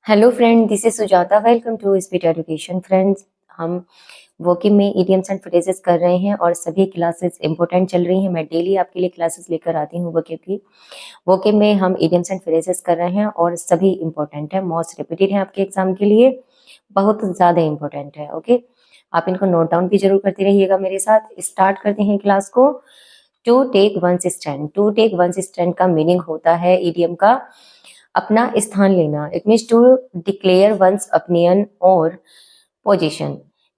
Hello friend, this is Sujata. Welcome to speed education. Friends, हम वोकिंग में इडियम्स एंड फ्रेजेस कर रहे हैं और सभी क्लासेस इंपॉर्टेंट चल रही हैं। मैं डेली आपके लिए क्लासेस लेकर आती हूँ वोकिंग की। वोकिंग में हम इडियम्स एंड फ्रेजेस कर रहे हैं और सभी इंपॉर्टेंट है, मोस्ट रिपीटेड है आपके एग्जाम के लिए, बहुत ज़्यादा इंपॉर्टेंट है। ओके, आप इनको नोट डाउन भी जरूर करते रहिएगा मेरे साथ। स्टार्ट करते हैं क्लास को। To take one's stand. To take one's stand का मीनिंग होता है इडियम का अपना स्थान लेना। It means to declare one's opinion और पोजीशन,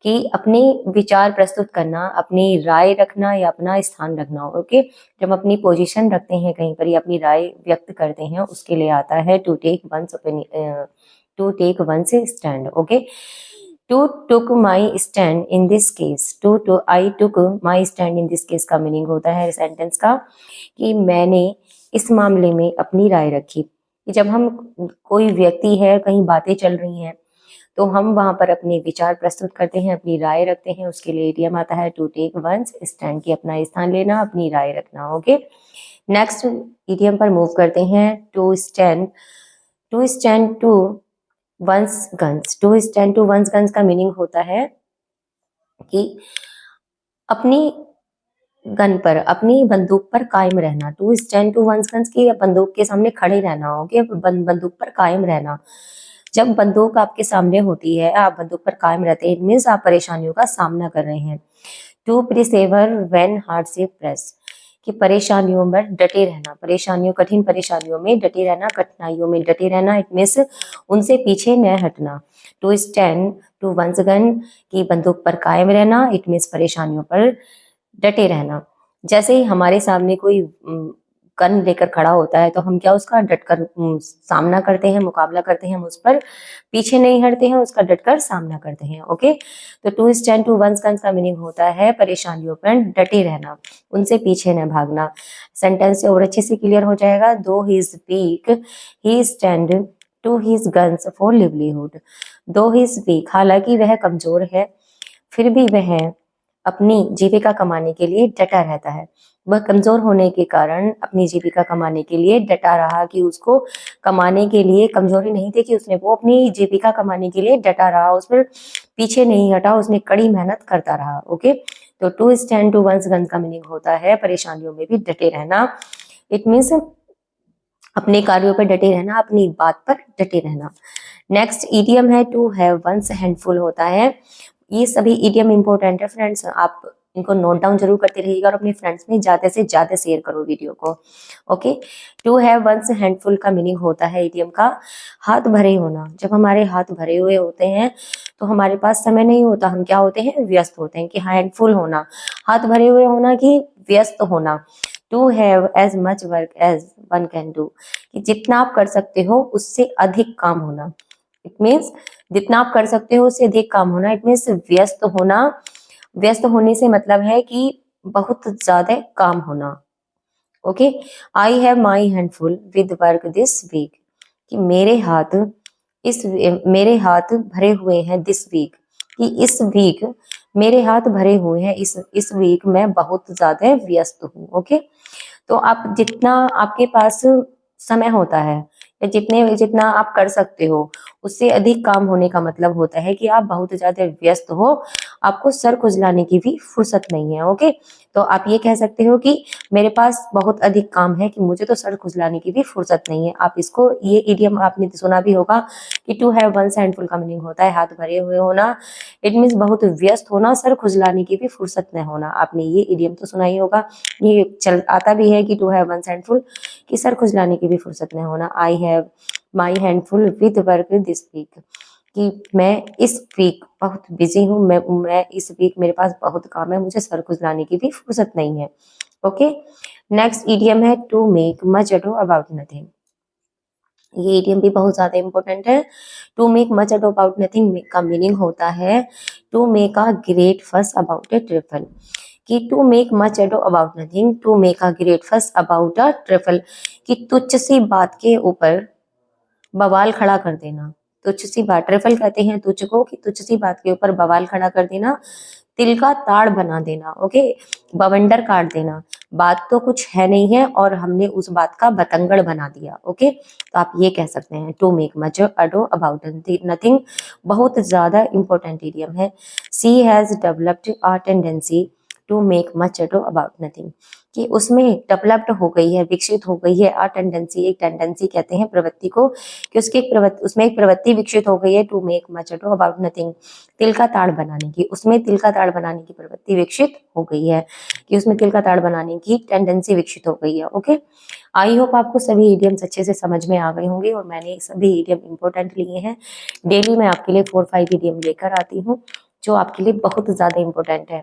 कि अपने विचार प्रस्तुत करना, अपनी राय रखना या अपना स्थान रखना। ओके, जब अपनी पोजीशन रखते हैं कहीं पर या अपनी राय व्यक्त करते हैं, उसके लिए आता है to take one's opinion, to take one's stand. Okay, to took my stand in this case. To I took my stand in this case का मीनिंग होता है सेंटेंस का कि मैंने इस मामले में अपनी राय रखी। कि जब हम, कोई व्यक्ति है, कहीं बातें चल रही हैं, तो हम वहां पर अपने विचार प्रस्तुत करते हैं, अपनी राय रखते हैं। उसके लिए इडियम आता है टू टेक वंस स्टैंड, की अपना स्थान लेना, अपनी राय रखना। ओके, नेक्स्ट इडियम पर मूव करते हैं। To stand. To stand to one's guns. To stand to one's guns का मीनिंग होता है कि अपनी गन पर, अपनी बंदूक पर कायम रहना। To stand to one's guns की बंदूक के सामने खड़े रहना। ओके, बंदूक पर कायम रहना। जब बंदूक आपके सामने होती है, आप बंदूक पर कायम रहते हैं, इट मीन्स आप परेशानियों का सामना कर रहे हैं। टू प्रिसेवर व्हेन हार्डशिप प्रेस, कि परेशानियों में डटे रहना, परेशानियों, कठिन परेशानियों में डटे रहना, कठिनाइयों में डटे रहना। इट मीन्स उनसे पीछे न हटना। To stand to one's gun, की बंदूक पर कायम रहना, इट मीन्स परेशानियों पर डटे रहना। जैसे ही हमारे सामने कोई गन लेकर खड़ा होता है, तो हम क्या उसका डटकर सामना करते हैं, मुकाबला करते हैं, हम उस पर पीछे नहीं हटते हैं, उसका डटकर सामना करते हैं। ओके, तो to stand to one's guns का मीनिंग होता है परेशानियों पर डटे रहना, उनसे पीछे न भागना। सेंटेंस से और अच्छे से क्लियर हो जाएगा। Though he is weak, he stand to his guns for livelihood. Though he is week, हालांकि वह कमजोर है, फिर भी वह अपनी जीविका कमाने के लिए डटा रहता है। वह कमजोर होने के कारण अपनी जीविका कमाने के लिए डटा रहा, कि उसको कमाने के लिए कमजोरी नहीं थी, कि उसने वो अपनी जीविका कमाने के लिए डटा रहा, उस पर पीछे नहीं हटा, उसने कड़ी मेहनत करता रहा। ओके, तो to stand to one's guns का मीनिंग होता है परेशानियों में भी डटे रहना। इट मीन्स अपने कार्यों पर डटे रहना, अपनी बात पर डटे रहना। नेक्स्ट इडियम है टू हैव वंस हैंडफुल होता है। ये सभी इडियम इंपॉर्टेंट है फ्रेंड्स, आप इनको नोट डाउन जरूर करते रहिएगा और अपने फ्रेंड्स में ज्यादा से ज्यादा शेयर करो वीडियो को। Okay, to have one's handful का मीनिंग होता है इडियम का हाथ भरे होना। जब हमारे हाथ भरे हुए होते हैं, तो हमारे पास समय नहीं होता, हम क्या होते हैं, व्यस्त होते हैं। कि हैंडफुल होना, हाथ भरे हुए होना, कि व्यस्त होना। To have as much work as one can do, कि जितना आप कर सकते हो उससे अधिक काम होना। इट मीन्स जितना आप कर सकते हो उससे अधिक काम होना। इट मीन्स व्यस्त होना। व्यस्त होने से मतलब है कि बहुत ज्यादा काम होना। Okay, I have my handful with work this week, कि मेरे हाथ भरे हुए हैं दिस वीक, कि इस वीक मेरे हाथ भरे हुए हैं, इस वीक मैं बहुत ज्यादा व्यस्त हूँ। ओके, तो आप जितना आपके पास समय होता है, या जितना आप कर सकते हो, उससे अधिक काम होने का मतलब होता है कि आप बहुत ज्यादा व्यस्त हो, आपको सर खुजलाने की भी फुर्सत नहीं है। ओके, तो आप ये कह सकते हो कि मेरे पास बहुत अधिक काम है, कि मुझे तो सर खुजलाने की भी फुर्सत नहीं है। आप इसको, ये इडियम आपने सुना भी होगा कि टू हैव वंस हैंडफुल का मीनिंग होता है हाथ भरे हुए होना। इट मीन्स बहुत व्यस्त होना, सर खुजलाने की भी फुर्सत न होना। आपने ये इडियम तो सुना ही होगा, ये चल आता भी है कि टू हैव वंस हैंडफुल, कि सर खुजलाने की भी फुर्सत न होना। I have my handful with work this week, कि मैं इस वीक बहुत बिजी हूँ, मैं इस वीक मेरे पास बहुत काम है, मुझे सर खुजलाने की भी फुर्सत नहीं है। ओके, नेक्स्ट इडियम है to make much ado about nothing. ये इडियम भी बहुत ज्यादा इंपॉर्टेंट है। To make much ado about nothing का मीनिंग होता है to make a great fuss about a trifle, कि to make much ado about nothing, to make a great fuss about a trifle, कि तुच्छ सी बात के ऊपर बवाल खड़ा कर देना। तुच्छ सी बात, ट्रिफल कहते हैं तुच्छ को, कि तुच्छ सी बात के ऊपर बवाल खड़ा कर देना, तिल का ताड़ बना देना। ओके, बवंडर काट देना। बात तो कुछ है नहीं है और हमने उस बात का बतंगड़ बना दिया। ओके, तो आप ये कह सकते हैं to make much ado about nothing, बहुत ज्यादा इंपॉर्टेंट इडियम है। She has developed a tendency to make much ado about nothing, कि उसमें डेवलप्ड हो गई है, विकसित हो गई है। अ टेंडेंसी, एक टेंडेंसी कहते हैं प्रवृत्ति को, कि उसकी एक प्रवृत्ति, उसमें एक प्रवृत्ति विकसित हो गई है। To make much ado about nothing, तिल का ताड़ बनाने की, उसमें तिल का ताड़ बनाने की प्रवृत्ति विकसित हो गई है, कि उसमें तिल का ताड़ बनाने की टेंडेंसी विकसित हो गई है। ओके, आई होप आपको सभी इडियम्स अच्छे से समझ में आ गए होंगे और मैंने सभी इडियम इंपॉर्टेंट लिए हैं। डेली मैं आपके लिए 4-5 इडियम लेकर आती हूँ जो आपके लिए बहुत ज्यादा इंपॉर्टेंट है।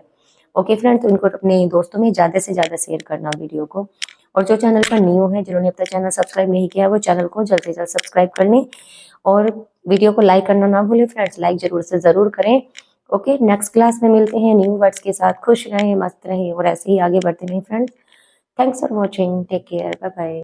ओके फ्रेंड, तो इनको अपने दोस्तों में ज्यादा से ज्यादा शेयर करना वीडियो को। और जो चैनल पर न्यू है, जिन्होंने अपना चैनल सब्सक्राइब नहीं किया, वो चैनल को जल्द से जल्द सब्सक्राइब कर लें और वीडियो को लाइक करना ना भूलें फ्रेंड्स, लाइक जरूर से जरूर करें। ओके, नेक्स्ट क्लास में मिलते हैं न्यू वर्ड्स के साथ। खुश रहें, मस्त रहें और ऐसे ही आगे बढ़ते रहें friends. Thanks for watching, take care, bye bye.